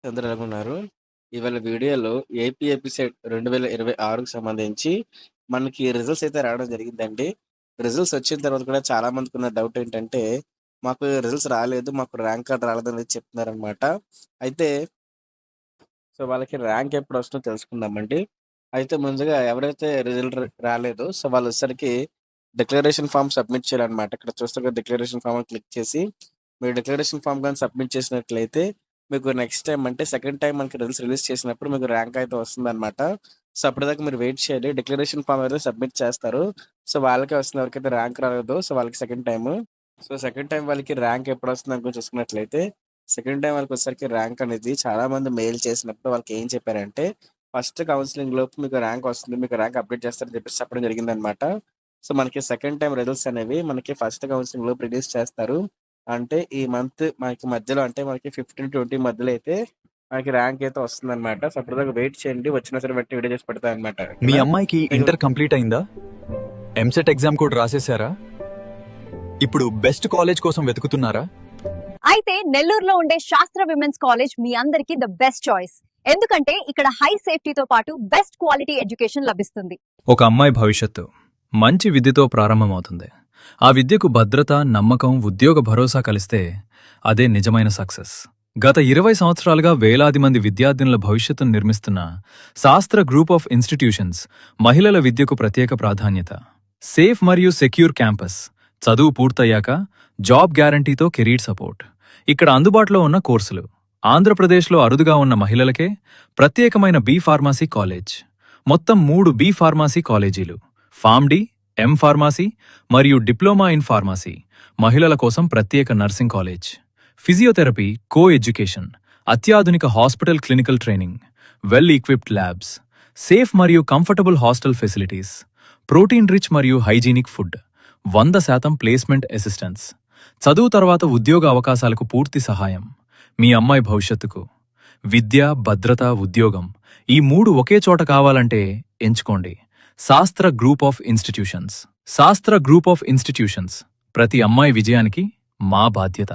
అందరూ ఎలాగున్నారు? ఇవాళ వీడియోలో ఏపీ ఎపిసెట్ 2026కి సంబంధించి మనకి రిజల్ట్స్ అయితే రావడం జరిగిందండి. రిజల్ట్స్ వచ్చిన తర్వాత కూడా చాలా మందికున్న డౌట్ ఏంటంటే, మాకు రిజల్ట్స్ రాలేదు. మాకు ర్యాంక్ కార్డ్ రాలేదనేది చెప్తున్నారనమాట. అయితే వాళ్ళకి ర్యాంక్ ఎప్పుడొస్తుందో తెలుసుకుందామండి. అయితే ముందుగా ఎవరైతే రిజల్ట్ రాలేదో వాళ్ళొచ్చేసరికి డిక్లరేషన్ ఫార్మ్ సబ్మిట్ చేయాలనమాట. ఇక్కడ చూస్తే డిక్లరేషన్ ఫార్మ్ అని క్లిక్ చేసి, మీరు డిక్లరేషన్ ఫార్మ్ గాని సబ్మిట్ చేసినట్లయితే మీకు నెక్స్ట్ టైమ్ అంటే సెకండ్ టైమ్ మనకి రిజల్ట్స్ రిలీజ్ చేసినప్పుడు మీకు ర్యాంక్ అయితే వస్తుందనమాట. అప్పటిదాకా మీరు వెయిట్ చేయాలి. డిక్లరేషన్ ఫార్మ్ అయితే సబ్మిట్ చేస్తారు. వాళ్ళకే వస్తుంది. ఎవరికైతే ర్యాంక్ రాలేదో వాళ్ళకి సెకండ్ టైము. సెకండ్ టైమ్ వాళ్ళకి ర్యాంక్ ఎప్పుడొస్తుంది అనుకోని చూసుకున్నట్లయితే, సెకండ్ టైమ్ వాళ్ళకొచ్చేసరికి ర్యాంక్ అనేది చాలా మంది మెయిల్ చేసినప్పుడు వాళ్ళకి ఏం చెప్పారంటే, ఫస్ట్ కౌన్సెలింగ్ లోపు మీకు ర్యాంక్ వస్తుంది. మీకు ర్యాంక్ అప్డేట్ చేస్తారని చెప్పేసి చెప్పడం జరిగిందనమాట. మనకి సెకండ్ టైమ్ రిజల్ట్స్ అనేవి మనకి ఫస్ట్ కౌన్సెలింగ్ లోపు రిలీజ్ చేస్తారు. అంటే ఈ మంత్ మనకి మధ్యలో అంటే మనకి 15-20 మధ్యలో అయితే మనకి ర్యాంక్ అయితే వస్తుందనమాట. అప్పటిదాకా వెయిట్ చేయండి. వచ్చినా సరే వెంటనే వీడియో చేసి పెడతాననమాట. మీ అమ్మాయికి ఇంటర్ కంప్లీట్ అయిందా? ఎంసెట్ ఎగ్జామ్ కూడా రాసేసారా? ఇప్పుడు బెస్ట్ కాలేజ్ కోసం వెతుకుతున్నారా? అయితే నెల్లూరులో ఉండే శాస్త్ర విమెన్స్ కాలేజ్ మీ అందరికీ ద బెస్ట్ చాయిస్. ఎందుకంటే ఇక్కడ హై సేఫ్టీతో పాటు బెస్ట్ క్వాలిటీ ఎడ్యుకేషన్ లభిస్తుంది. ఒక అమ్మాయి భవిష్యత్తు మంచి విద్యతో ప్రారంభమవుతుంది. ఆ విద్యకు భద్రత, నమ్మకం, ఉద్యోగ భరోసా కలిస్తే అదే నిజమైన సక్సెస్. గత 20 సంవత్సరాలుగా వేలాది మంది విద్యార్థినుల భవిష్యత్తును నిర్మిస్తున్న శాస్త్ర గ్రూప్ ఆఫ్ ఇన్స్టిట్యూషన్స్ మహిళల విద్యకు ప్రత్యేక ప్రాధాన్యత. సేఫ్ మరియు సెక్యూర్ క్యాంపస్, చదువు పూర్తయ్యాక జాబ్ గ్యారంటీతో కెరీర్ సపోర్ట్. ఇక్కడ అందుబాటులో ఉన్న కోర్సులు: ఆంధ్రప్రదేశ్లో అరుదుగా ఉన్న మహిళలకే ప్రత్యేకమైన బి ఫార్మసీ కాలేజ్, మొత్తం 3 బి ఫార్మసీ కాలేజీలు, ఫార్మ్డీ, ఎం ఫార్మసీ మరియు డిప్లొమా ఇన్ ఫార్మసీ, మహిళల కోసం ప్రత్యేక nursing college, physiotherapy, co education, అత్యాధునిక hospital clinical training, well equipped labs, safe మరియు comfortable hostel facilities, protein rich మరియు హైజీనిక్ ఫుడ్, 100% ప్లేస్మెంట్ అసిస్టెన్స్, చదువు తర్వాత ఉద్యోగ అవకాశాలకు పూర్తి సహాయం. మీ అమ్మాయి భవిష్యత్తుకు విద్య, భద్రత, ఉద్యోగం ఈ 3 ఒకే చోట కావాలంటే ఎంచుకోండి శాస్త్ర గ్రూప్ ఆఫ్ ఇన్స్టిట్యూషన్స్. శాస్త్ర గ్రూప్ ఆఫ్ ఇన్స్టిట్యూషన్స్ ప్రతి అమ్మాయి విజయానికి మా బాధ్యత.